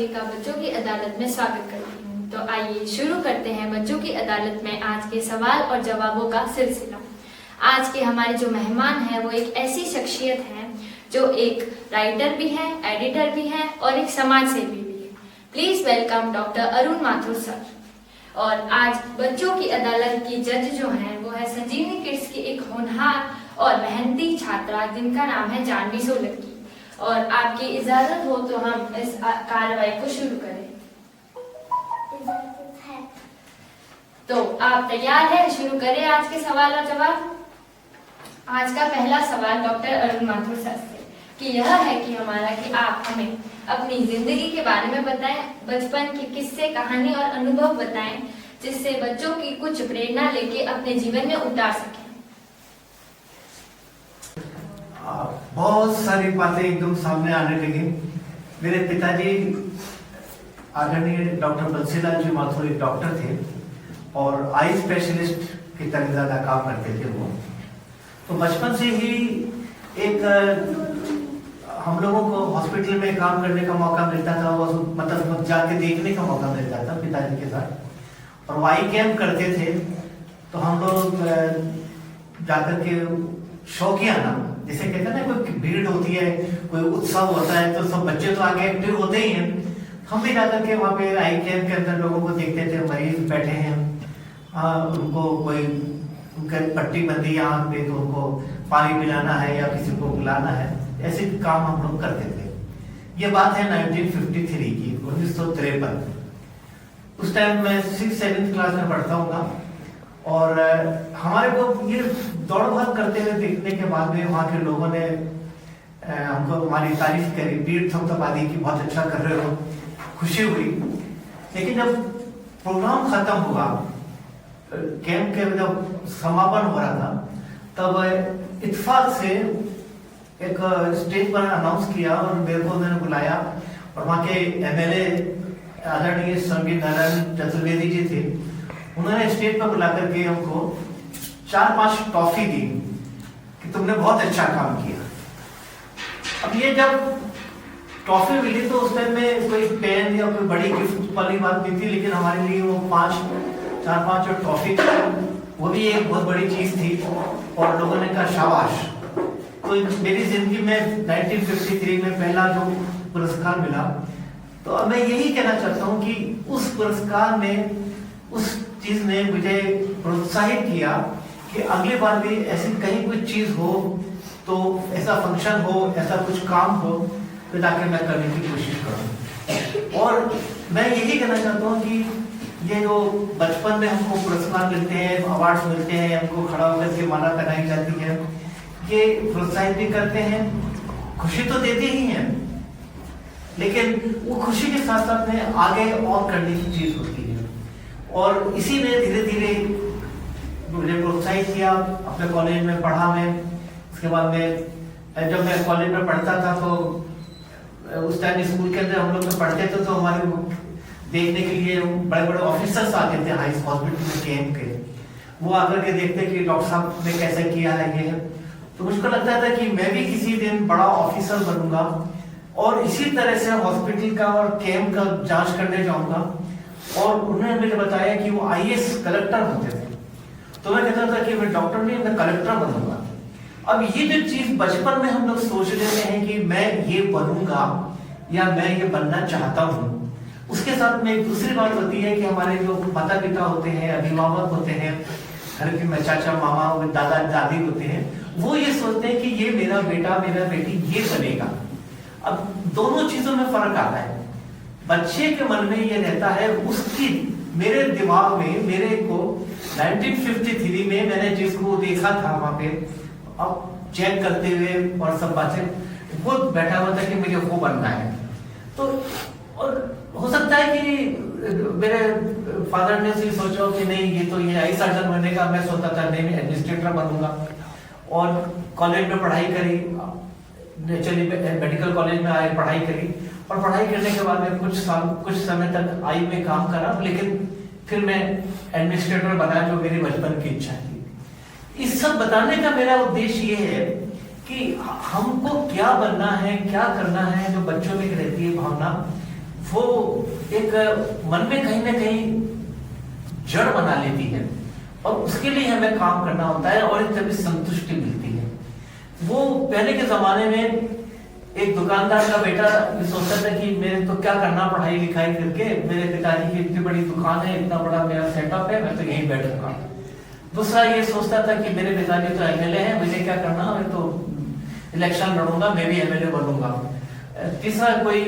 सभी का बच्चों की अदालत में स्वागत करती हूँ। तो आइए शुरू करते हैं बच्चों की अदालत में आज के सवाल और जवाबों का सिलसिला। आज के हमारे जो मेहमान हैं वो एक ऐसी शख्सियत हैं जो एक राइटर भी हैं, एडिटर भी हैं और एक समाज सेवी भी है। Please welcome doctor Arun Mathur sir. और आज बच्चों की अदालत की जज जो हैं वो है संजीवनी किड्स की एक होनहार और मेहनती छात्रा जिनका नाम है जानवी सोलंकी। और आपकी इजाजत हो तो हम इस कार्रवाई को शुरू करें। तो आप तैयार हैं? शुरू करें आज के सवाल और जवाब। आज का पहला सवाल डॉक्टर अरुण माथुर सर से कि यह है कि हमारा कि आप हमें अपनी जिंदगी के बारे में बताएं, बचपन के किस्से, कहानी और अनुभव बताएं जिससे बच्चों की कुछ प्रेरणा लेके अपने जीवन में उतार सकें। बहुत सारी बातें एकदम सामने आने लगी। मेरे पिताजी आदरणीय डॉक्टर बंसीलाल जी माथुर एक डॉक्टर थे और आई स्पेशलिस्ट की तरह ज्यादा काम करते थे वो। तो बचपन से ही एक हम लोगों को हॉस्पिटल में काम करने का मौका मिलता था, वो मतलब जाके देखने का मौका मिलता था पिताजी के साथ। और वाई कैंप करते थे तो हम लोग जाकर के शौकिया ना, जैसे कहते हैं ना, कोई भीड़ होती है, कोई उत्सव होता है तो सब बच्चे तो आगे एक्टिव होते ही हैं। हम भी जाकर के वहाँ पे आई कैंप के अंदर लोगों को देखते थे, मरीज बैठे हैं, उनको कोई उनके पट्टी बंदी यहाँ पे तो उनको पानी पिलाना है या किसी को बुलाना है, ऐसे काम हम लोग करते थे। ये बात है 1953 की, 1953। उस टाइम मैं 6-7 क्लास में पढ़ता हूँ और हमारे को ये दौड़ भाग करते हुए देखने के बाद में वहाँ के लोगों ने हमको हमारी तारीफ करी, पीठ थपथपादी की, बहुत अच्छा कर रहे हो, खुशी हुई। लेकिन जब प्रोग्राम खत्म हुआ, कैंप के जब समापन हो रहा था, तब इत्तेफाक से एक स्टेज पर अनाउंस किया और मेरे को उन्होंने बुलाया और वहाँ के MLA आदरणीय संगीत नारायण चतुर्वेदी जी थे। उन्होंने स्टेज पर बुला करके हमको 4-5 टॉफी दी कि तुमने बहुत अच्छा काम किया। अब ये जब टॉफी मिली तो उस टाइम में कोई पेन या कोई बड़ी गिफ्ट वाली बात नहीं थी, लेकिन हमारे लिए वो 4-5 जो टॉफी थी वो भी एक बहुत बड़ी चीज थी। और लोगों ने कहा शाबाश। तो मेरी जिंदगी में 1953 में पहला जो पुरस्कार मिला, तो अब मैं यही कहना चाहता हूँ कि उस पुरस्कार ने, उस चीज ने मुझे प्रोत्साहित किया कि अगली बार भी ऐसी कहीं कुछ चीज हो, तो ऐसा फंक्शन हो, ऐसा कुछ काम हो, तो जाके मैं करने की कोशिश करूं। और मैं यही कहना चाहता हूं कि ये जो बचपन में हमको पुरस्कार मिलते हैं, अवार्ड्स मिलते हैं, हमको खड़ा होकर के माला पहनाई जाती है, ये प्रोत्साहित भी करते हैं, खुशी तो देते ही हैं, लेकिन वो खुशी के साथ साथ में आगे और करने की चीज होती है। और इसी ने धीरे धीरे मुझे प्रोत्साहित किया। अपने कॉलेज में पढ़ा मैं, उसके बाद में जब मैं कॉलेज में पढ़ता था तो उस टाइम स्कूल के अंदर हम लोग पढ़ते थे तो हमारे देखने के लिए बड़े बड़े ऑफिसर्स आते थे हाई हॉस्पिटल में कैंप के। वो आकर के देखते कि डॉक्टर साहब ने कैसे किया है ये, तो मुझको लगता था कि मैं भी किसी दिन बड़ा ऑफिसर बनूंगा और इसी तरह से हॉस्पिटल का और कैंप का जांच करने जाऊंगा। और उन्होंने मुझे बताया कि वो IAS कलेक्टर होते थे, तो मैं कहता था कि मैं डॉक्टर नहीं, मैं कलेक्टर बनूंगा। अब ये जो चीज बचपन में हम लोग सोच लेते हैं कि मैं ये बनूंगा या मैं ये बनना चाहता हूँ, उसके साथ में एक दूसरी बात होती है कि हमारे जो माता पिता होते हैं, अभिभावक होते हैं, घर के में चाचा मामा दादा दादी होते हैं, वो ये सोचते हैं कि ये मेरा बेटा मेरा बेटी ये बनेगा। अब दोनों चीजों में फर्क आता है। बच्चे के मन में ये रहता है, उसकी मेरे दिमाग में, मेरे को 1953 में मैंने जिसको देखा था वहां पे अब चेक करते हुए और सब बातें, वो बैठा हुआ था कि मुझे वो बनना है। तो और हो सकता है कि मेरे फादर ने से सोचा कि नहीं ये तो ये आई सर्जन बनने का, मैं सोचता था नहीं मैं एडमिनिस्ट्रेटर बनूंगा। और कॉलेज में पढ़ाई करी, चलिए मेडिकल कॉलेज में आए, पढ़ाई करी और पढ़ाई करने के बाद में कुछ समय तक आई में काम करा, लेकिन फिर मैं एडमिनिस्ट्रेटर बना जो मेरी बचपन की इच्छा थी। इस सब बताने का मेरा उद्देश्य ये है कि हमको क्या बनना है, क्या करना है, जो बच्चों में रहती है भावना, वो एक मन में कहीं ना कहीं जड़ बना लेती है और उसके लिए हमें काम करना होता है और एक तभी संतुष्टि मिलती है। वो पहले के जमाने में एक दुकानदार का बेटा ये सोचता था कि मेरे तो क्या करना पढ़ाई लिखाई करके, मेरे पिताजी की इतनी बड़ी दुकान है, इतना बड़ा मेरा सेटअप है, मैं तो यहीं बैठूंगा। दूसरा ये सोचता था कि मेरे पिताजी तो एमएलए हैं, मुझे क्या करना, मैं तो इलेक्शन लड़ूंगा, मैं भी एमएलए बनूंगा। तीसरा कोई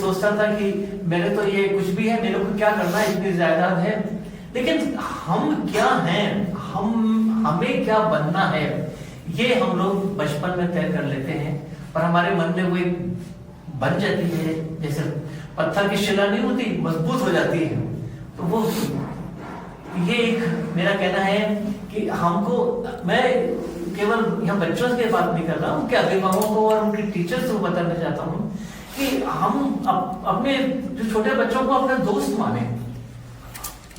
सोचता था कि मेरे तो ये कुछ भी है, मेरे को क्या करना, इतनी जायदाद है। लेकिन हम क्या हैं, हमें क्या बनना है, ये हम लोग बचपन में तय कर लेते हैं और हमारे मन में वो बन जाती है, जैसे पत्थर की शिला नहीं होती, मजबूत हो जाती है। तो वो ये एक मेरा कहना है कि हमको, मैं केवल यहाँ बच्चों की बात नहीं कर रहा हूँ, कि अभिभावकों को और उनके टीचर्स को बताना चाहता हूँ कि हम अपने जो छोटे बच्चों को अपना दोस्त माने।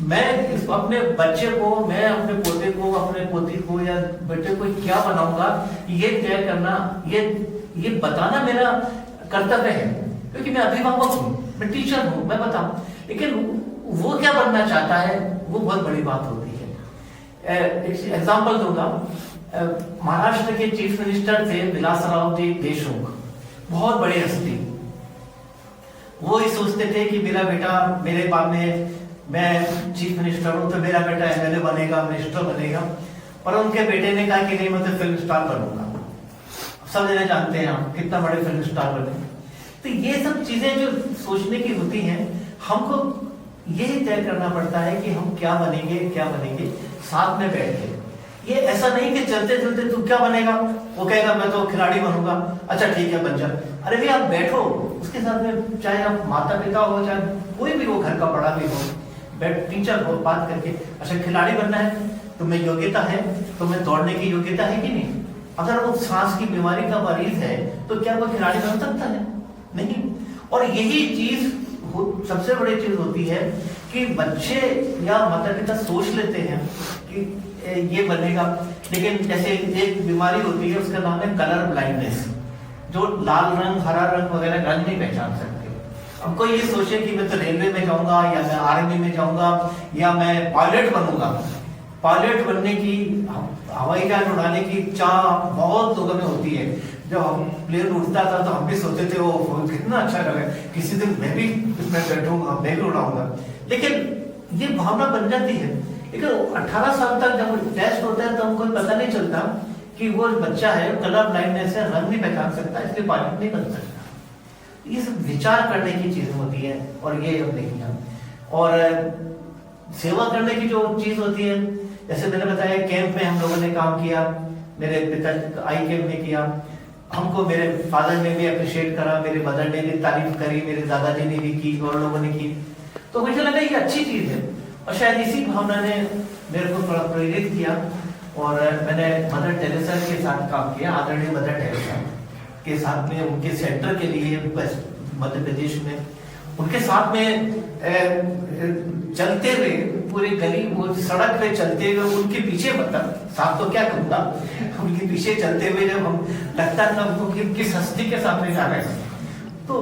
मैं अपने बच्चे को, मैं अपने पोते को, अपने पोती को या बेटे को क्या बनाऊंगा, ये तय करना, ये बताना मेरा कर्तव्य है, क्योंकि मैं अभिभावक हूँ, मैं टीचर हूँ, मैं बताऊं। लेकिन वो क्या बनना चाहता है, वो बहुत बड़ी बात होती है। एक एग्जाम्पल दूंगा। महाराष्ट्र के चीफ मिनिस्टर थे विलासराव जी देशमुख, बहुत बड़ी हस्ती। वो ही सोचते थे कि मेरा बेटा, मेरे बाद में मैं चीफ मिनिस्टर हूं तो मेरा बेटा एमएलए बनेगा, मिनिस्टर बनेगा। पर उनके बेटे ने कहा कि नहीं, मैं तो फिल्म स्टार बनूंगा। सब जने जानते हैं हम कितना बड़े फिल्म स्टार बने। तो ये सब चीजें जो सोचने की होती हैं, हमको यही तय करना पड़ता है कि हम क्या बनेंगे साथ में बैठ के। ये ऐसा नहीं कि चलते चलते तू क्या बनेगा, वो कहेगा मैं तो खिलाड़ी बनूंगा, अच्छा ठीक है बन जा। अरे भैया आप बैठो उसके साथ में, चाहे आप माता पिता हो, चाहे कोई भी हो, घर का बड़ा भी हो, बैठ टीचर हो, बात करके, अच्छा खिलाड़ी बनना है, तुम्हें योग्यता है, तुम्हें दौड़ने की योग्यता है कि नहीं। अगर वो सांस की बीमारी का मरीज है तो क्या वो खिलाड़ी बन सकता है? नहीं। और यही चीज सबसे बड़ी चीज होती है कि बच्चे या माता पिता सोच लेते हैं कि ये बनेगा, लेकिन जैसे एक बीमारी होती है, उसका नाम है कलर ब्लाइंडनेस, जो लाल रंग, हरा रंग वगैरह रंग नहीं पहचान सकते। अब कोई ये सोचे कि मैं तो रेलवे में जाऊंगा, या मैं आर्मी में जाऊंगा, या मैं पायलट बनूंगा। पायलट बनने की, हवाई जहाज उड़ाने की चाह बहुत लोगों में होती है। जब प्लेन उड़ता था तो हम भी सोचते थे वो कितना अच्छा लगे, किसी दिन मैं भी इसमें बैठूंगा, मैं भी उड़ाऊंगा। लेकिन ये भावना बन जाती है। लेकिन 18 साल तक जब टेस्ट होता है तो हमको पता नहीं चलता कि वो बच्चा है, कलर ब्लाइंडनेस है, रंग नहीं पहचान सकता, इसलिए पायलट नहीं बन सकता। ये सब विचार करने की चीजें होती है और ये हम देखिए। और सेवा करने की जो चीज होती है, जैसे मैंने बताया कैंप में हम लोगों ने काम किया, मेरे पिता आई कैंप में किया, हमको मेरे फादर ने भी अप्रिशिएट करा, मेरे मदर ने भी तारीफ करी, मेरे दादाजी ने भी की, और लोगों ने की। तो मुझे लगा ये अच्छी चीज है और शायद इसी भावना ने मेरे को थोड़ा प्रेरित किया और मैंने मदर टेरेसा के साथ काम किया, आदरणीय मदर टेरेसा के साथ में, उनके सेंटर के लिए मध्य प्रदेश में, उनके साथ में चलते हुए पूरे गली, वो सड़क पे चलते हुए उनके पीछे, मतलब साथ तो क्या कहूँगा, उनके पीछे चलते हुए जब हम लगता था हमको कि किस हस्ती के सामने जा रहे हैं। तो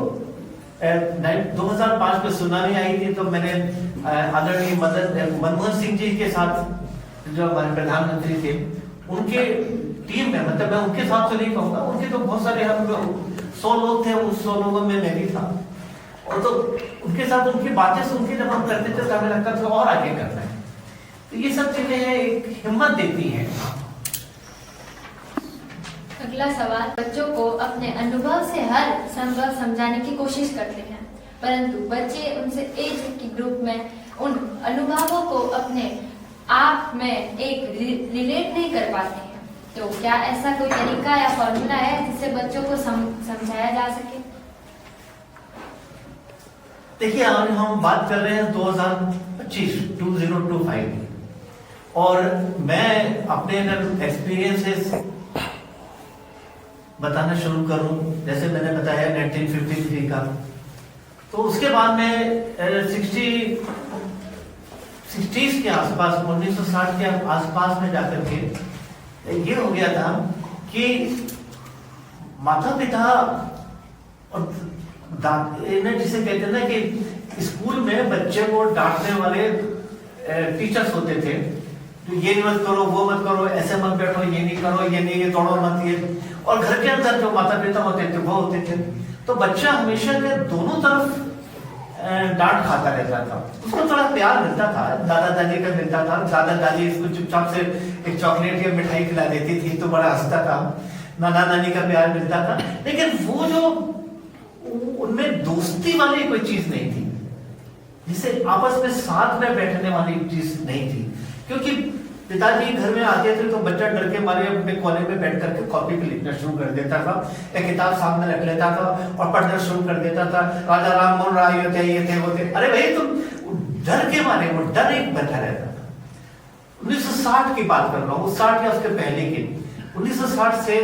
2005 में सुनामी आई थी, तो मैंने आदरणीय मनमोहन सिंह जी के साथ, जो हमारे प्रधानमंत्री थे, उनके टीम में, मतलब मैं उनके साथ तो नहीं कहूँगा, उनके तो बहुत सारे, हम 100 लोग थे, उस 100 लोगों में मैं भी था। और तो उनके साथ उनकी बातें सुन के जब हम करते थे तो हमें लगता था और आगे करना है। तो ये सब चीजें एक हिम्मत देती हैं। अगला सवाल, बच्चों को अपने अनुभव से हर संभव समझाने की कोशिश करते हैं, परंतु बच्चे उनसे एज के ग्रुप में उन अनुभवों को अपने आप में एक रिलेट नहीं कर पाते हैं। तो क्या ऐसा कोई तरीका या फॉर्मूला है जिससे बच्चों को समझाया जा सके? देखिए, आज हम बात कर रहे हैं 2025 और मैं अपने अगर एक्सपीरियंसेस बताना शुरू करूं, जैसे मैंने बताया 1953 का, तो उसके बाद में 60s के आसपास, 1960 के आसपास में जाकर के ये हो गया था कि माता पिता और इन्हें जिसे कहते हैं ना कि स्कूल में बच्चे को डांटने वाले टीचर्स होते थे, तो ये मत करो, वो मत करो, ऐसे मत बैठो, ये नहीं करो, ये नहीं, ये दौड़ो मत, ये। और घर के अंदर जो माता पिता होते थे वो होते थे, तो बच्चा हमेशा के दोनों तरफ डांट खाता रहता था। उसको थोड़ा प्यार मिलता था, दादा दादी का मिलता था, दादा दादी इसको चुपचाप से एक चॉकलेट या मिठाई खिला देती थी तो बड़ा हंसता था, नाना नानी का प्यार मिलता था। लेकिन वो जो उनमें दोस्ती वाली कोई चीज नहीं थी, जिसे आपस में साथ में बैठने वाली चीज नहीं थी। क्योंकि पिताजी घर में आते थे तो बच्चा डर के मारे अपने कोने में बैठ करके कॉपी पे लिखना शुरू कर देता था, एक किताब सामने रख लेता था और पढ़ना शुरू कर देता था। राजा राम मोहन राय होते, ये थे, वो थे। अरे भाई तुम डर के मारे, वो डर एक बैठा रहता था। 1960 की बात कर रहा हूँ, 60 या उसके पहले की। 1960 से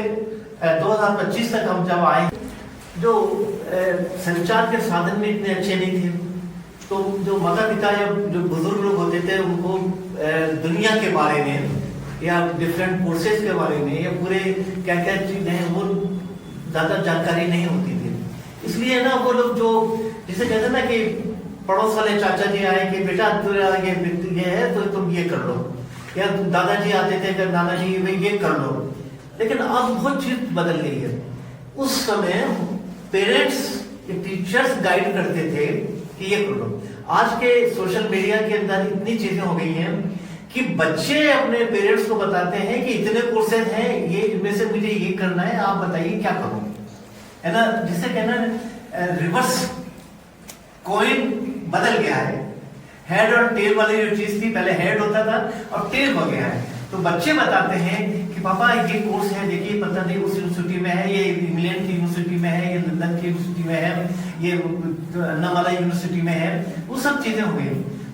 2025 तक हम जब आए, जो संचार के साधन में इतने अच्छे नहीं थे, तो जो माता पिता या जो बुजुर्ग लोग होते थे उनको दुनिया के बारे में या डिफरेंट कोर्सेज के बारे में या पूरे क्या क्या चीज है वो ज्यादा जानकारी नहीं होती थी। इसलिए ना वो लोग जो जिसे कहते हैं ना कि पड़ोस वाले चाचा जी आए कि बेटा ये है तो तुम ये कर लो, या दादाजी आते थे कि नाना जी ये कर लो। लेकिन अब बहुत चीज बदल गई है। उस समय पेरेंट्स टीचर्स गाइड करते थे कि ये कर लो। आज के सोशल मीडिया के अंदर इतनी चीजें हो गई हैं कि बच्चे अपने पेरेंट्स को बताते हैं कि इतने कोर्सेज हैं, ये इनमें से मुझे ये करना है, आप बताइए क्या करूं, है ना। जिसे कहना रिवर्स कॉइन बदल गया है। हेड और टेल वाली जो चीज थी, पहले हेड होता था और टेल हो गया है। तो बच्चे बताते हैं कि पापा ये कोर्स है, देखिए पता नहीं उस यूनिवर्सिटी में है, ये इंग्लैंड की यूनिवर्सिटी में है, ये लंदन की यूनिवर्सिटी में है, ये अन्नामाला यूनिवर्सिटी में है, वो सब चीजें हो गई।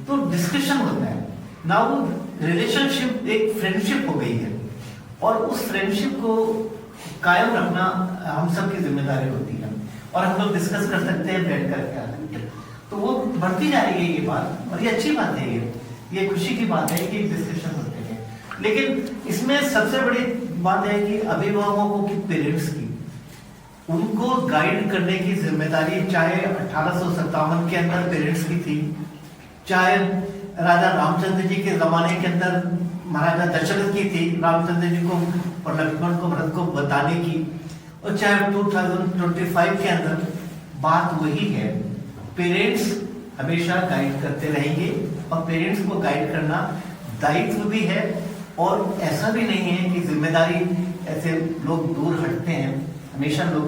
तो डिस्कशन होता है ना, वो रिलेशनशिप एक फ्रेंडशिप हो गई है और उस फ्रेंडशिप को कायम रखना हम सब की जिम्मेदारी होती है। और हम लोग डिस्कस कर सकते हैं बैठ करके, तो वो बढ़ती जाएगी ये बात, और ये अच्छी बात है, ये खुशी की बात है कि डिस्कशन होते हैं। लेकिन इसमें सबसे बड़ी बात है कि अभिभावकों की, पेरेंट्स की, उनको गाइड करने की जिम्मेदारी चाहे 1857 के अंदर पेरेंट्स की थी, चाहे राजा रामचंद्र जी के जमाने के अंदर महाराजा दशरथ की थी, रामचंद्र जी को और लक्ष्मण को, भरत को बताने की, और चाहे 2025 के अंदर बात वही है। पेरेंट्स हमेशा गाइड करते रहेंगे और पेरेंट्स को गाइड करना दायित्व भी है, और ऐसा भी नहीं है कि जिम्मेदारी ऐसे लोग दूर हटते हैं, हमेशा लोग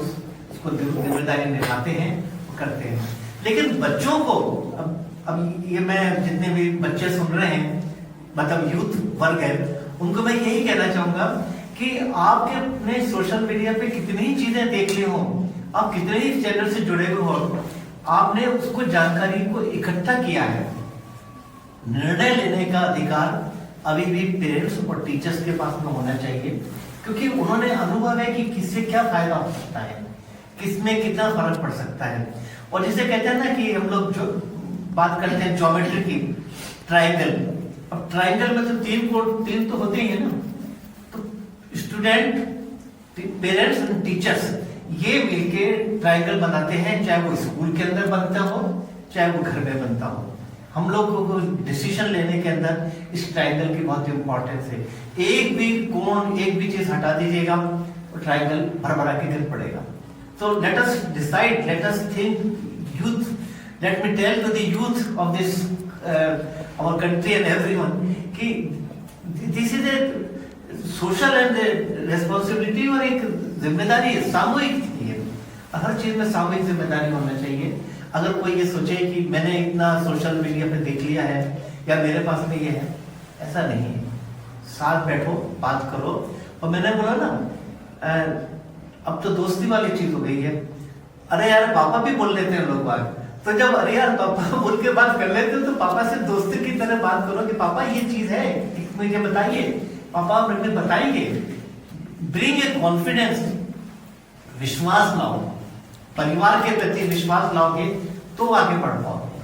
उसको जिम्मेदारी निभाते हैं, करते हैं। लेकिन बच्चों को अब ये मैं जितने भी बच्चे सुन रहे हैं, मतलब यूथ वर्ग है, उनको मैं यही कहना चाहूंगा कि आपके अपने सोशल मीडिया पे कितनी ही चीजें देख ली हो, आप कितने ही चैनल से जुड़े हुए हो, आपने उसको जानकारी को इकट्ठा किया है। निर्णय लेने का अधिकार अभी भी पेरेंट्स और टीचर्स के पास में होना चाहिए, क्योंकि उन्होंने अनुभव है कि किससे क्या फायदा हो सकता है, किसमें कितना फर्क पड़ सकता है। और जिसे कहते हैं ना कि हम लोग जो बात करते हैं ज्योमेट्री की, ट्रायंगल, अब ट्रायंगल में तो तीन तो होते ही है ना। तो स्टूडेंट, पेरेंट्स एंड टीचर्स ये मिलके ट्रायंगल बनाते हैं, चाहे वो स्कूल के अंदर बनता हो चाहे वो घर में बनता हो। हम लोग को डिसीजन लेने के अंदर इस ट्रायंगल की बहुत इंपॉर्टेंस है। एक भी कोण, एक भी चीज हटा दीजिएगा तो ट्रायंगल भरभरा के गिर पड़ेगा। So let us decide, let us think, youth. Let me tell to the youth of this our country and everyone कि this is a social and responsibility, और एक जिम्मेदारी है, सामूहिक है। हर चीज में सामूहिक जिम्मेदारी होना चाहिए। अगर कोई ये सोचे कि मैंने इतना सोशल मीडिया पे देख लिया है या मेरे पास में ये है, ऐसा नहीं है। साथ बैठो, बात करो। और मैंने बोला ना, अब तो दोस्ती वाली चीज हो गई है। अरे यार पापा भी बोल लेते हैं लोग बात, तो जब अरे यार पापा बोल के बात कर लेते हो तो पापा से दोस्ती की तरह बात करो कि पापा ये चीज है, मुझे बताइए, पापा मुझे बताएंगे। ब्रिंग ए कॉन्फिडेंस, विश्वास लाओ, परिवार के प्रति विश्वास लाओगे तो आगे बढ़ पाओगे।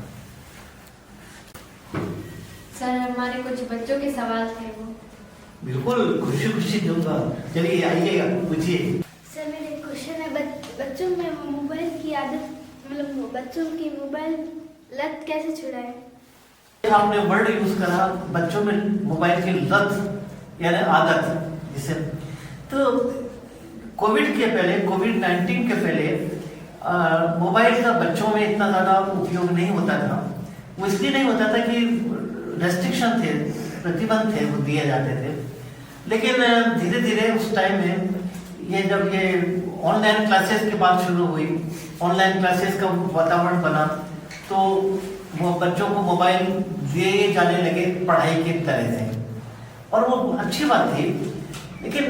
सर हमारे कुछ बच्चों के सवाल थे, वो बिल्कुल खुशी खुशी दूंगा। चलिए आइएगा, पूछिए। सर मेरा एक क्वेश्चन है, बच्चों में मोबाइल की आदत मतलब बच्चों की मोबाइल लत कैसे छुड़ाए? आपने वर्ड यूज करा बच्चों में मोबाइल की लत यानी आदत, जिसे तो कोविड के पहले, कोविड-19 के पहले मोबाइल का बच्चों में इतना ज़्यादा उपयोग नहीं होता था। वो इसलिए नहीं होता था कि रेस्ट्रिक्शन थे, प्रतिबंध थे, वो दिए जाते थे। लेकिन धीरे धीरे उस टाइम में जब ये ऑनलाइन क्लासेस की बात शुरू हुई, ऑनलाइन क्लासेस का वातावरण बना, तो वो बच्चों को मोबाइल दिए जाने लगे पढ़ाई की तरह से, और वो अच्छी बात थी। लेकिन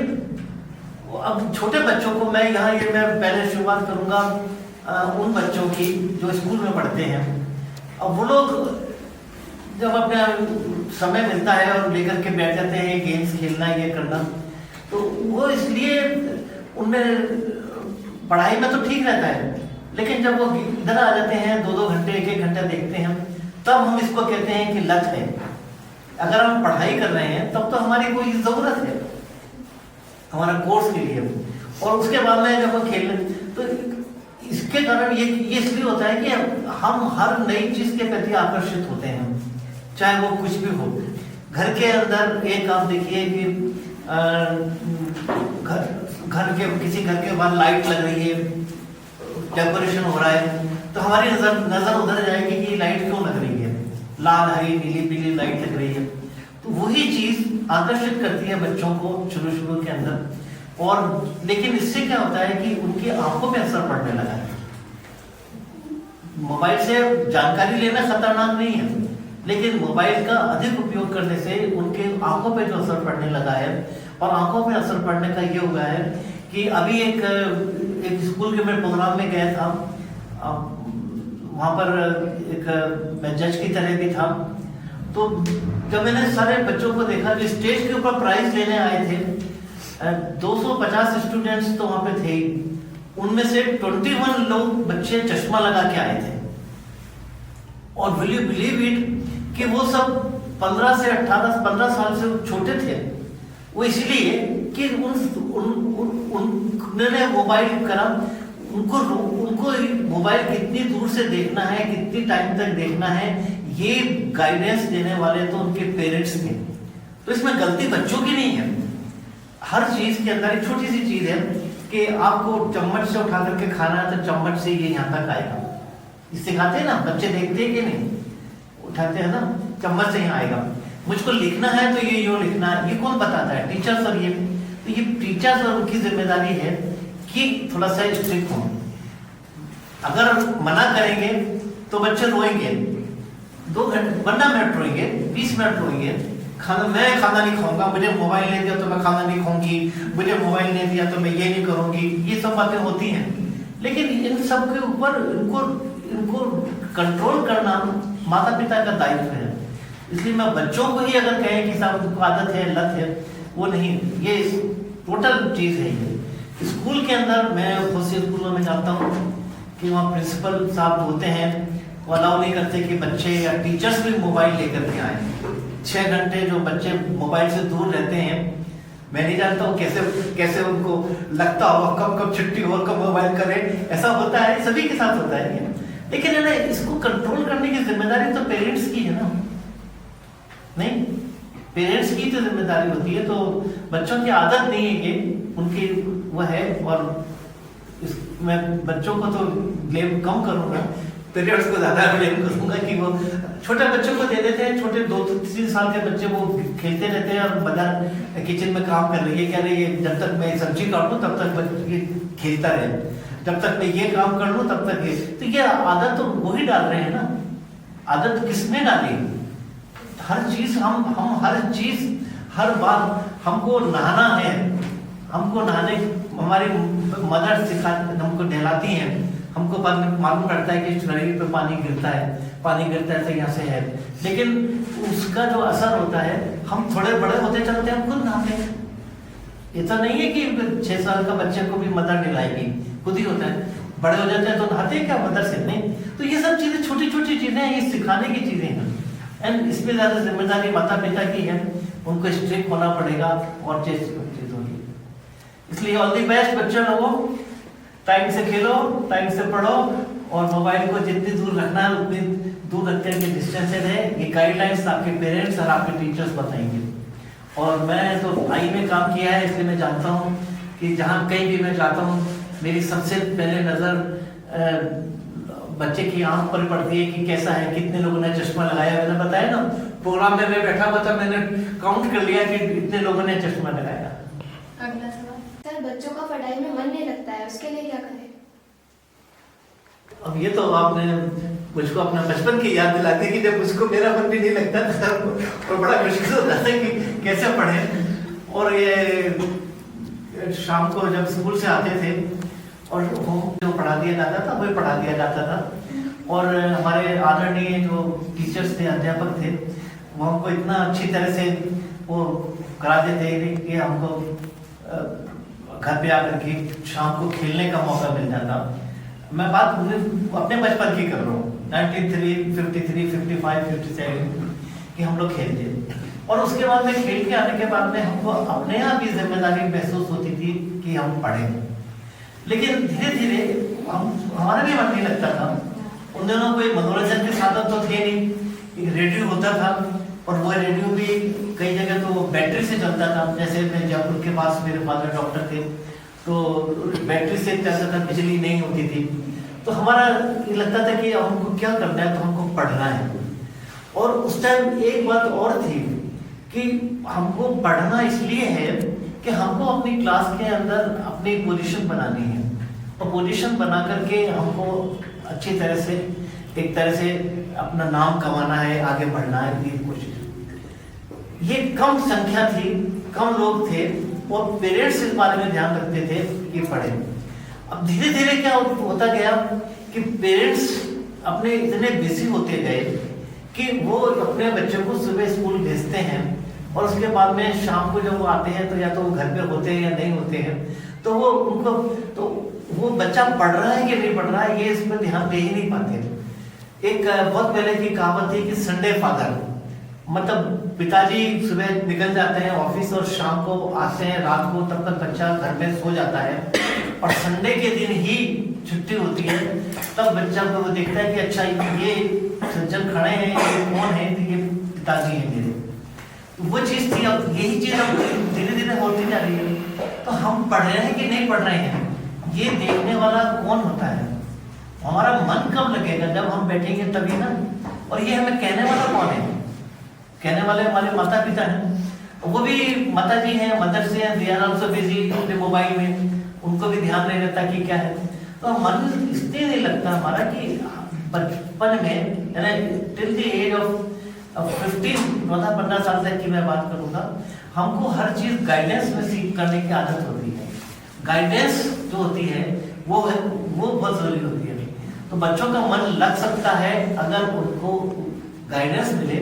अब छोटे बच्चों को मैं पहले शुरुआत करूंगा उन बच्चों की जो स्कूल में पढ़ते हैं। अब वो लोग जब अपना समय मिलता है और लेकर के बैठ जाते हैं गेम्स खेलना, ये करना, तो वो इसलिए उनमें पढ़ाई में तो ठीक रहता है, लेकिन जब वो इधर आ जाते हैं 2-2 घंटे, 1-1 घंटा देखते हैं, तब हम इसको कहते हैं कि लत है। अगर हम पढ़ाई कर रहे हैं तब तो हमारी कोई ज़रूरत है हमारा कोर्स के लिए, और उसके बाद में जब वो खेल, तो इसके कारण ये इसलिए होता है कि हम हर नई चीज के प्रति आकर्षित होते हैं, चाहे वो कुछ भी हो। घर के अंदर एक आप देखिए कि किसी घर के बाहर लाइट लग रही है, डेकोरेशन हो रहा है, तो हमारी नजर उधर जाएगी कि लाइट क्यों लग रही है, लाल, हरी, नीली, पीली लाइट लग रही है। तो वही चीज आकर्षित करती है बच्चों को शुरू के अंदर, और लेकिन इससे क्या होता है कि उनकी आंखों में असर पड़ने लगा है। मोबाइल से जानकारी लेना खतरनाक नहीं है, लेकिन मोबाइल का अधिक उपयोग करने से उनके आंखों पे जो असर पड़ने लगा है, और आंखों पे असर पड़ने का ये हुआ है कि अभी एक स्कूल के मैं प्रोग्राम में गया था, वहां पर मैं जज की तरह भी था। तो जब मैंने सारे बच्चों को देखा जो स्टेज के ऊपर प्राइज लेने आए थे, 250 स्टूडेंट्स तो वहां पे थे, उनमें से 21 लोग बच्चे चश्मा लगा के आए थे, और विल यू बिलीव इट कि वो सब 15 साल से छोटे थे। वो इसलिए कि उन्होंने मोबाइल करा, उनको मोबाइल कितनी दूर से देखना है, कितनी टाइम तक देखना है, ये गाइडेंस देने वाले तो उनके पेरेंट्स थे। तो इसमें गलती बच्चों की नहीं है। हर चीज के अंदर एक छोटी सी चीज है कि आपको चम्मच से उठा करके खाना है तो चम्मच से ये यहाँ तक आएगा, सिखाते हैं ना बच्चे, देखते हैं कि नहीं, उठाते हैं ना, चम्मच से यहाँ आएगा। मुझको लिखना है तो ये यूं लिखना है, ये कौन बताता है? टीचर्स। और ये टीचर्स और उनकी जिम्मेदारी है कि थोड़ा सा स्ट्रिक्ट हो। अगर मना करेंगे तो बच्चे रोएंगे, 2 घंटे 15 मिनट रोएंगे, 20 मिनट रोएंगे, मैं खाना नहीं खाऊंगा, मुझे मोबाइल नहीं दिया तो मैं खाना नहीं खाऊंगी, मुझे मोबाइल नहीं दिया तो मैं ये नहीं करूंगी, ये सब बातें होती हैं। लेकिन इन सब के ऊपर इनको कंट्रोल करना माता पिता का दायित्व है। इसलिए मैं बच्चों को ही अगर कहें कि साहब उनको आदत है, लत है, वो नहीं, ये टोटल चीज है। ये स्कूल के अंदर मैं बहुत से स्कूलों में जाता हूँ कि वहाँ प्रिंसिपल साहब होते हैं, वो अलाउ नहीं करते कि बच्चे या टीचर्स भी मोबाइल लेकर के आए। 6 घंटे जो बच्चे मोबाइल से दूर रहते हैं, मैं नहीं जानता हूँ कैसे उनको लगता होगा कब छुट्टी हो, कब मोबाइल करें। ऐसा होता है, सभी के साथ होता है। लेकिन है ना, इसको कंट्रोल करने की जिम्मेदारी तो पेरेंट्स की है ना, नहीं? पेरेंट्स की तो जिम्मेदारी होती है। तो बच्चों की आदत नहीं है ये, उनकी वो है। और मैं बच्चों को तो ब्लेम कम करूंगा, पेरेंट्स को ज्यादा ब्लेम करूंगा कि वो छोटे बच्चों को दे देते हैं। छोटे 2-3 साल के बच्चे वो खेलते रहते हैं और मदर किचन में काम कर रही है, कह रही है जब तक मैं सब्जी काटूं तब तक ये खेलता रहे, जब तक मैं ये काम कर लूं तब तक ये। तो ये आदत तो वही डाल रहे हैं ना। आदत किसने डाली? हर चीज हम हर चीज, हर बात हमको नहाना है, हमको नहाने हमारी मदर सिखा, हमको नहलाती हैं, हमको मालूम पड़ता है कि शरीर पे पानी गिरता है तो यहाँ से है। लेकिन उसका जो असर होता है, हम थोड़े बड़े होते चलते हैं, हम खुद नहाते हैं। ऐसा नहीं है कि 6 साल का बच्चे को भी मदर नहलाएगी, खुद ही होता है। बड़े हो जाते हैं तो नहाते हैं क्या मदर से? नहीं। तो ये सब चीजें छोटी छोटी चीजें हैं, ये सिखाने की चीजें हैं। एंड इसमें ज्यादा जिम्मेदारी माता पिता की है, उनको स्ट्रिक्ट होना पड़ेगा और चीज होगी। इसलिए ऑल दी बेस्ट बच्चों लोगों, टाइम से खेलो, टाइम से पढ़ो और मोबाइल को जितनी दूर रखना है उतनी दूर रख करके डिस्टेंस से रहे। ये गाइडलाइंस आपके पेरेंट्स और आपके टीचर्स बताएंगे। और मैं तो आई में काम किया है, इसलिए मैं जानता हूँ कि जहाँ कहीं भी मैं जाता हूँ मेरी सबसे पहले नज़र बच्चे की आंख पर पड़ती है कि कैसा है, कितने लोगों ने चश्मा लगाया। मैंने बताया ना प्रोग्राम में मैं बैठा हुआ था, मैंने काउंट कर लिया कि इतने लोगों ने चश्मा लगाया। अगला सवाल। सर बच्चों का पढ़ाई में मन नहीं लगता है, उसके लिए क्या करें? अब ये तो आपने मुझको अपना बचपन की याद दिला दी कि जब उसको मेरा मन भी नहीं लगता था और बड़ा मुश्किल होता था कि कैसे पढ़े। और ये शाम को जब स्कूल से आते थे और जो पढ़ा दिया जाता था वही पढ़ा दिया जाता था। और हमारे आदरणीय जो टीचर्स थे, अध्यापक थे, वो हमको इतना अच्छी तरह से वो करा देते थे कि हमको घर पे आकर के शाम को खेलने का मौका मिल जाता। मैं बात अपने बचपन की कर रहा हूँ, 93, 53, 55, 57 कि हम लोग खेलते। और उसके बाद में खेल के आने के बाद में हमको अपने यहाँ भी जिम्मेदारी महसूस होती थी कि हम पढ़ें। लेकिन धीरे धीरे हमारा भी मन नहीं लगता था। उन दिनों कोई मनोरंजन के साधन तो थे नहीं, एक रेडियो होता था और वो रेडियो भी कई जगह तो बैटरी से चलता था। जैसे मैं जयपुर के पास मेरे फादर डॉक्टर थे तो बैटरी से चलता था, बिजली नहीं होती थी। तो हमारा ये लगता था कि हमको क्या करना है, तो हमको पढ़ना है। और उस टाइम एक बात और थी कि हमको पढ़ना इसलिए है कि हमको अपनी क्लास के अंदर अपनी पोजीशन बनानी है और पोजीशन बना करके हमको अच्छी तरह से एक तरह से अपना नाम कमाना है, आगे बढ़ना है। ये कोशिश, ये कम संख्या थी, कम लोग थे और पेरेंट्स इस बारे में ध्यान रखते थे कि पढ़े। अब धीरे धीरे क्या होता गया कि पेरेंट्स अपने इतने बिजी होते गए कि वो अपने बच्चों को सुबह स्कूल भेजते हैं और उसके बाद में शाम को जब वो आते हैं तो या तो वो घर पे होते हैं या नहीं होते हैं, तो वो उनको तो वो बच्चा पढ़ रहा है कि नहीं पढ़ रहा है ये इस पर ध्यान दे ही नहीं पाते। एक बहुत पहले की कहावत थी कि संडे फादर, मतलब पिताजी सुबह निकल जाते हैं ऑफिस और शाम को आते हैं रात को, तब तक बच्चा घर में सो जाता है और संडे के दिन ही छुट्टी होती है। तब बच्चा को वो देखता है कि अच्छा ये सज्जन खड़े हैं, ये कौन है, तो ये पिताजी हैं मेरे। तो वो चीज थी। अब यही चीज अब धीरे धीरे होती जा रही है। तो हम पढ़ रहे हैं कि नहीं पढ़ रहे हैं ये देखने वाला कौन होता है? हमारा मन कब लगेगा? जब हम बैठेंगे तभी ना। और ये हमें कहने वाला कौन है? कहने वाले हमारे माता पिता हैं। वो भी माता जी हैं, मदर्स हैं, दे आर आल्सो बिजी अपने मोबाइल में, उनको भी ध्यान नहीं रहता कि क्या है। तो मन इसलिए नहीं लगता हमारा कि बचपन में टिल द एज ऑफ 15 साल तक की मैं बात करूंगा, हमको हर चीज गाइडेंस में सीख करने की आदत होती है। गाइडेंस जो होती है वो बहुत जरूरी होती है। तो बच्चों का मन लग सकता है अगर उनको गाइडेंस मिले,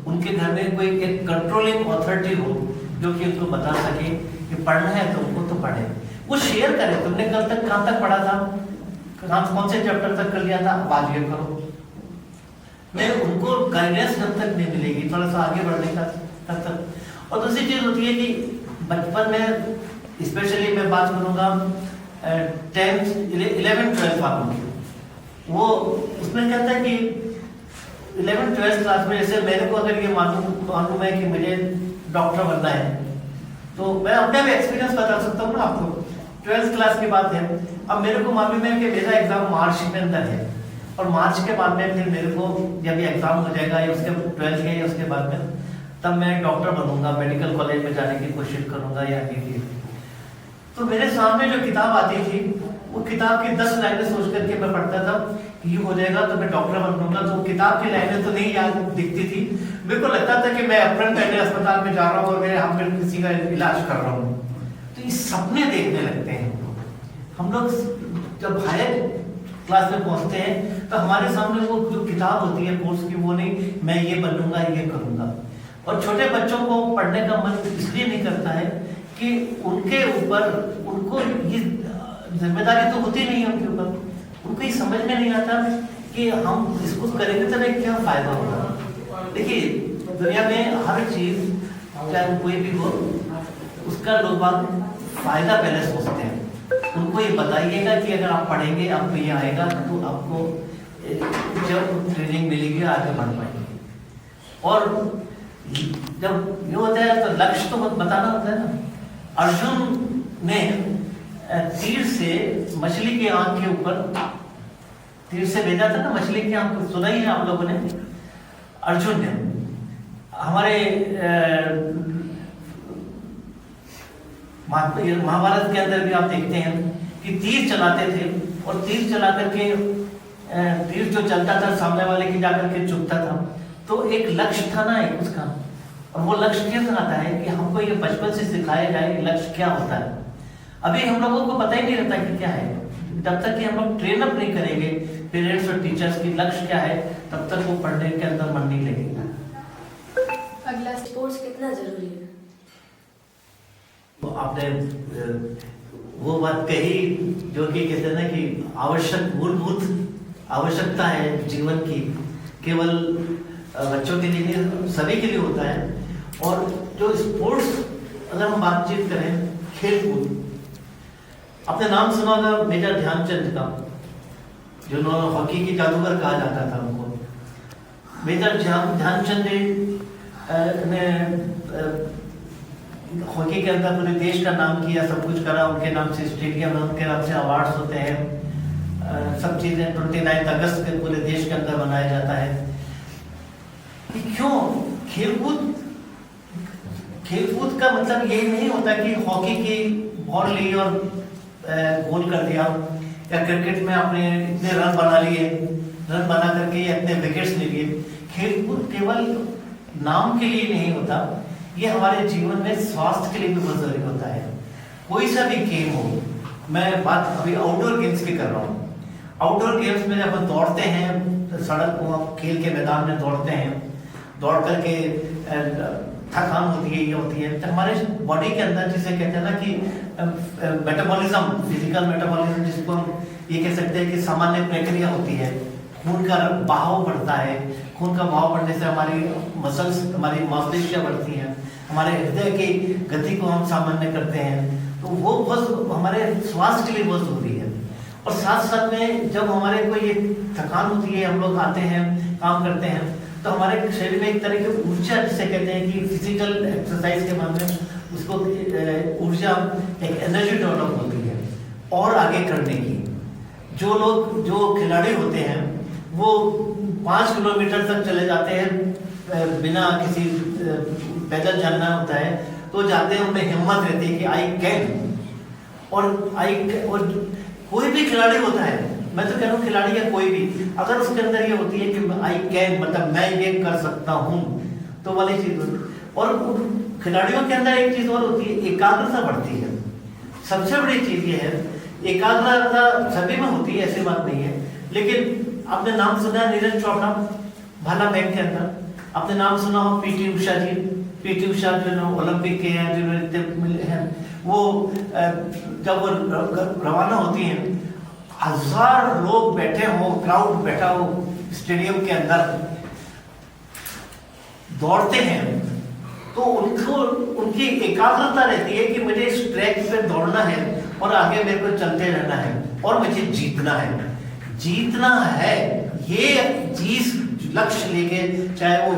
उनके घर में कोई एक कंट्रोलिंग अथॉरिटी हो जो कि उनको बता सके कि पढ़ना है तो उनको तो पढ़े, वो शेयर करे। तुमने कल तक कहाँ तक पढ़ा था, कौन से चैप्टर तक कर लिया था, अब आज ये करो। मैं उनको गाइडेंस जब तक नहीं मिलेगी थोड़ा सा आगे बढ़ने का तब तक। और दूसरी चीज होती है कि बचपन में स्पेशली मैं बात करूंगा 10th 11th 12th वालों की, वो उसमें कहता है कि 11th 12th क्लास में जैसे मेरे को अगर ये मालूम है कि मुझे डॉक्टर बनना है तो मैं अपने भी एक्सपीरियंस बता सकता हूँ ना आपको। 12th क्लास की बात है, अब मेरे को मालूम है कि मेरा एग्जाम मार्च के अंदर है और मार्च के बाद में फिर मेरे को जब ये एग्जाम हो जाएगा या उसके 12th के या उसके बाद में तब मैं डॉक्टर बनूंगा, मेडिकल कॉलेज में जाने की कोशिश करूंगा या नहीं। तो मेरे सामने जो किताब आती थी वो किताब की 10 लाइनें सोच करके मैं पढ़ता था कि ये हो जाएगा तो मैं डॉक्टर बनूंगा। तो किताब की लाइनें तो नहीं याद दिखती थी, मेरे को लगता था कि मैं अपने पहले अस्पताल में जा रहा हूँ और मेरे यहाँ पर किसी का इलाज कर रहा हूँ। तो ये सपने देखने लगते हैं हम लोग। जब हायर क्लास में पहुंचते हैं तो हमारे सामने वो जो किताब होती है कोर्स की वो नहीं, मैं ये बनूंगा ये करूंगा। और छोटे बच्चों को पढ़ने का मन इसलिए नहीं करता है कि उनके ऊपर उनको ये जिम्मेदारी तो होती नहीं है उनके ऊपर, उनको ये समझ में नहीं आता कि हम इसको करेंगे तो नहीं क्या फायदा होगा। देखिए दुनिया में हर चीज चाहे कोई भी हो उसका लोग बात फायदा पहले सोचते हैं। उनको ये बताइएगा कि अगर आप पढ़ेंगे आपको ये आएगा तो आपको जब ट्रेनिंग मिलेगी आगे बढ़ पाएंगे। और जब ये होता है तो लक्ष्य तो बताना होता है ना। अर्जुन ने तीर से मछली की आंख के ऊपर तीर से भेजा था ना, मछली की आंख, सुना ही है आप लोगों ने। अर्जुन ने हमारे महाभारत के अंदर भी आप देखते हैं कि तीर चलाते थे और तीर चला करके तीर जो चलता था सामने वाले की जाकर के चुभता था, तो एक लक्ष्य था ना एक उसका। और वो लक्ष्य क्या आता है कि हमको ये बचपन से सिखाया जाए कि लक्ष्य क्या होता है। अभी हम लोगों को पता ही नहीं रहता कि क्या है। जब तक कि हम लोग ट्रेन अप नहीं करेंगे पेरेंट्स और टीचर्स की लक्ष्य क्या है, तब तक वो पढ़ने के अंदर मन नहीं लगेगा। अगला स्पोर्ट्स कितना जरूरी है? तो आपने वो बात कही जो कि कहते हैं ना कि आवश्यक मूलभूत आवश्यकता है जीवन की, केवल बच्चों के लिए नहीं सभी के लिए होता है। और जो स्पोर्ट्स अगर हम बातचीत करें, खेल-कूद, आपने नाम सुना होगा मेजर ध्यानचंद का, जो हॉकी की जादूगर कहा जाता था उनको। मेजर ध्यानचंद ने हॉकी के अंदर पूरे देश का नाम किया, सब कुछ करा। उनके नाम से स्टेडियम है, उनके नाम से अवार्ड्स होते हैं, सब चीजें 29 अगस्त के पूरे देश के अंदर मनाया जाता है। कि क्यों खेलकूद का मतलब ये नहीं होता कि हॉकी की बॉल ली और गोल कर दिया, या क्रिकेट में आपने इतने रन बना लिए, रन बना करके इतने विकेट्स ले लिए। खेलकूद केवल नाम के लिए नहीं होता, ये हमारे जीवन में स्वास्थ्य के लिए भी बहुत जरूरी होता है। कोई सा भी गेम हो, मैं बात अभी आउटडोर गेम्स की कर रहा हूँ। आउटडोर गेम्स में जब हम दौड़ते हैं, सड़क को खेल के मैदान में दौड़ते हैं, दौड़ करके थकान होती है, ये होती है, तो हमारे बॉडी के अंदर जिसे कहते हैं ना कि मेटाबॉलिज्म, फिजिकल मेटाबॉलिज्म, जिसको हम ये कह सकते हैं कि सामान्य प्रक्रिया होती है। खून का बहाव बढ़ता है, खून का बहाव बढ़ने से हमारी मसल्स, हमारी मांसपेशियां बढ़ती हैं, हमारे हृदय की गति को हम सामान्य करते हैं। तो वो बहुत हमारे स्वास्थ्य के लिए बहुत जरूरी है। और साथ साथ में जब हमारे को ये थकान होती है, हम लोग आते हैं, काम करते हैं, तो हमारे शरीर में एक तरह की ऊर्जा, जिसे कहते हैं कि फिजिकल एक्सरसाइज के मामले में उसको ऊर्जा, एक एनर्जी डेवलप होती है और आगे करने की। जो खिलाड़ी होते हैं वो 5 किलोमीटर तक चले जाते हैं बिना किसी पैदल चलना होता है, तो जाते हैं, उनमें हिम्मत रहती है कि आई कैन। और कोई भी खिलाड़ी होता है, मैं तो कह रहा हूँ खिलाड़ी या कोई भी, अगर उसके अंदर ये होती है कि आई कैन, मतलब मैं ये कर सकता हूँ, तो वाली चीज होती है। और खिलाड़ियों के अंदर एक चीज और होती है, एकाग्रता बढ़ती है। सबसे बड़ी चीज ये है, एकाग्रता सभी में होती है, ऐसी बात नहीं है। लेकिन आपने नाम सुना है नीरज चोपड़ा, भाला फेंक के अंदर, आपने नाम सुना हो पीटी उषा जी। पीटी उषा जो ओलंपिक के हैं, जिन्होंने वो जब वो रवाना होती हैं, 1000 लोग बैठे हो, क्राउड बैठा हो स्टेडियम के अंदर, दौड़ते हैं, तो उनकी एकाग्रता रहती है कि मुझे इस ट्रैक पे दौड़ना है और आगे मेरे को चलते रहना है और मुझे जीतना है। जीतना है, ये चीज लक्ष्य लेके, चाहे वो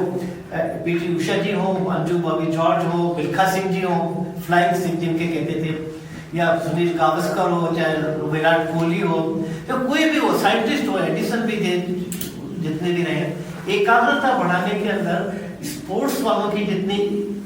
पीटी उषा जी हो, अंजू बॉबी जॉर्ज हो, मिल्खा सिंह जी हो, फ्लाइंग सिंह जिनके कहते थे, या सुनील गावस्कर हो, चाहे विराट कोहली हो, या कोई भी हो, साइंटिस्ट हो, एडिसन भी थे, जितने भी रहे, एकाग्रता बढ़ाने के अंदर स्पोर्ट्स वालों की जितनी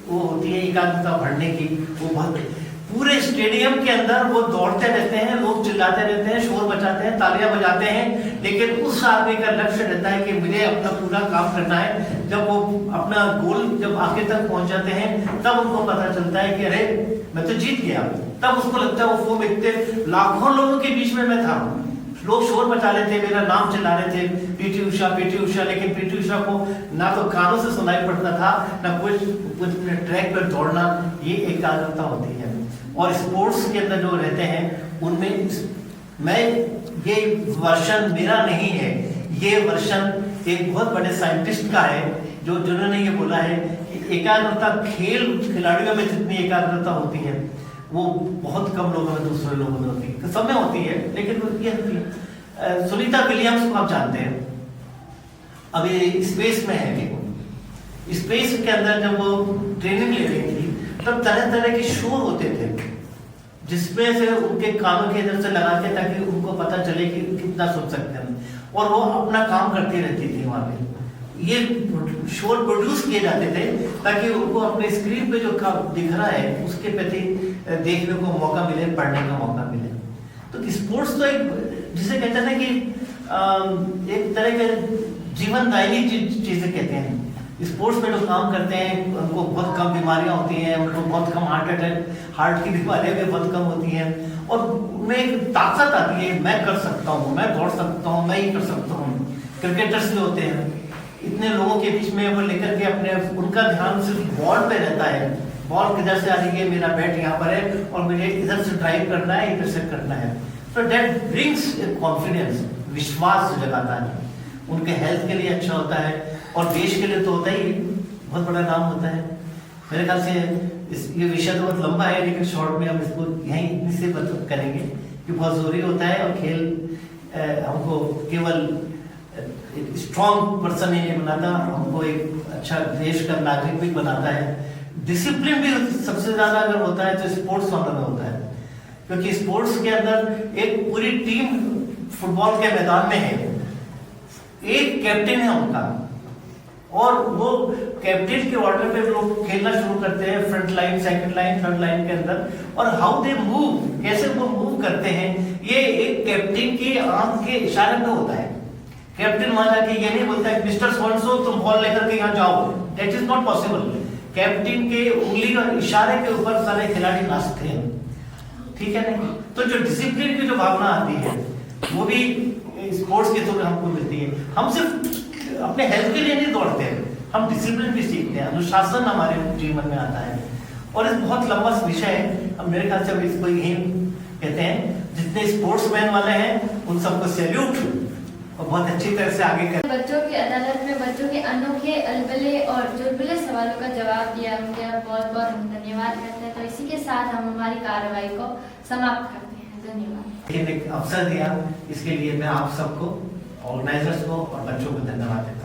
वो होती है एकाग्रता बढ़ने की, वो बहुत पूरे स्टेडियम के अंदर वो दौड़ते रहते हैं, लोग चिल्लाते रहते हैं, शोर मचाते हैं, तालियां बजाते हैं, लेकिन उस आदमी का लक्ष्य रहता है कि मुझे अपना पूरा काम करना है। जब वो अपना गोल जब आगे तक पहुंच जाते हैं, तब उनको पता चलता है कि अरे मैं तो जीत गया। तब उसको लगता है वो इतने लाखों लोगों के बीच में मैं था, लोग शोर मचा रहे थे, मेरा नाम चिल्ला रहे थे, पीटी उषा, लेकिन पीटी उषा को ना तो कानों से सुनाई पड़ता था, ना कुछ ट्रैक पर दौड़ना, ये एकाग्रता होती है। और स्पोर्ट्स के अंदर जो रहते हैं उनमें मैं, ये वर्षन मेरा नहीं है, ये वर्षन एक बहुत बड़े साइंटिस्ट का है, जिन्होंने ये बोला है कि एकाग्रता खिलाड़ियों में जितनी एकाग्रता होती है, वो बहुत कम लोगों में, दूसरे लोगों में होती है, सब में होती है, लेकिन ये होती है। सुनीता विलियम्स को आप जानते हैं, अभी स्पेस में है वो। स्पेस के अंदर जब वो ट्रेनिंग ले रही थी तब तरह तरह के शोर होते थे, जिसमें से उनके कानों के इधर से लगा के, ताकि उनको पता चले कि कितना सुन सकते हैं, और वो अपना काम करती रहती थी वहां पे। ये शोर प्रोड्यूस किए जाते थे ताकि उनको अपने स्क्रीन पे जो दिख रहा है उसके प्रति देखने को मौका मिले, पढ़ने का मौका मिले। तो स्पोर्ट्स तो एक, जिसे कहते हैं ना कि एक तरह के जीवनदायिनी चीजें कहते हैं। स्पोर्ट्स में जो काम करते हैं उनको बहुत कम बीमारियां होती हैं, उनको बहुत कम हार्ट की बीमारियां भी बहुत कम होती हैं, और उनमें एक ताकत आती है, मैं कर सकता हूँ, मैं दौड़ सकता हूँ, मैं ही कर सकता हूँ। क्रिकेटर्स भी होते हैं, इतने लोगों के बीच में वो लेकर के अपने, उनका ध्यान सिर्फ बॉल पे रहता है, बॉल किधर से आ रही है, मेरा बैट यहाँ पर है और मुझे इधर से ड्राइव करना है, इधर से करना है। तो दैट ब्रिंग्स कॉन्फिडेंस, विश्वास जगाता है, उनके हेल्थ के लिए अच्छा होता है, और देश के लिए तो होता ही बहुत बड़ा नाम होता है। मेरे ख्याल से ये विषय तो बहुत लंबा है, लेकिन शॉर्ट में हम इसको यहीं से करेंगे कि बहुत जरूरी होता है, और खेल हमको केवल स्ट्रॉन्ग पर्सन ही नहीं बनाता, हमको एक अच्छा देश का नागरिक भी बनाता है। डिसिप्लिन भी सबसे ज्यादा अगर होता है तो स्पोर्ट्स वालों में होता है, क्योंकि स्पोर्ट्स के अंदर एक पूरी टीम फुटबॉल के मैदान में है, एक कैप्टन है उनका, और वो कैप्टन के ऑर्डर पे लोग खेलना शुरू करते हैं, front line, second line, third line के अंदर, और हाउ दे मूव, कैसे वो मूव करते हैं, ये एक कैप्टन की आंख के इशारे में होता है। कैप्टन वहां जाके ये नहीं बोलता है मिस्टर सो तुम बॉल लेकर के यहाँ जाओ, that is not possible. Captain के उंगली और इशारे के ऊपर सारे खिलाड़ी नाचते हैं, ठीक है ना। तो जो डिसिप्लिन की जो भावना आती है वो भी स्पोर्ट्स के थ्रू हमको मिलती है। हम सिर्फ अपने हेल्थ के लिए नहीं दौड़ते हैं, हम डिसिप्लिन भी सीखते हैं, अनुशासन हमारे जीवन में आता है। और इस बहुत लंबा विषय है, अब मेरे ख्याल से अब इसको यही कहते हैं, जितने स्पोर्ट्समैन वाले हैं उन सबको सैल्यूट, और बहुत अच्छी तरह से आगे कर। बच्चों की अदालत में बच्चों के अनोखे, अलबले और चुलबुले सवालों का जवाब दिया, उनके बहुत बहुत हम धन्यवाद करते हैं। तो इसी के साथ हम हमारी कार्रवाई को समाप्त करते हैं। धन्यवाद। एक अवसर दिया, इसके लिए मैं आप सबको, ऑर्गेनाइजर्स को और बच्चों को धन्यवाद देता हूँ।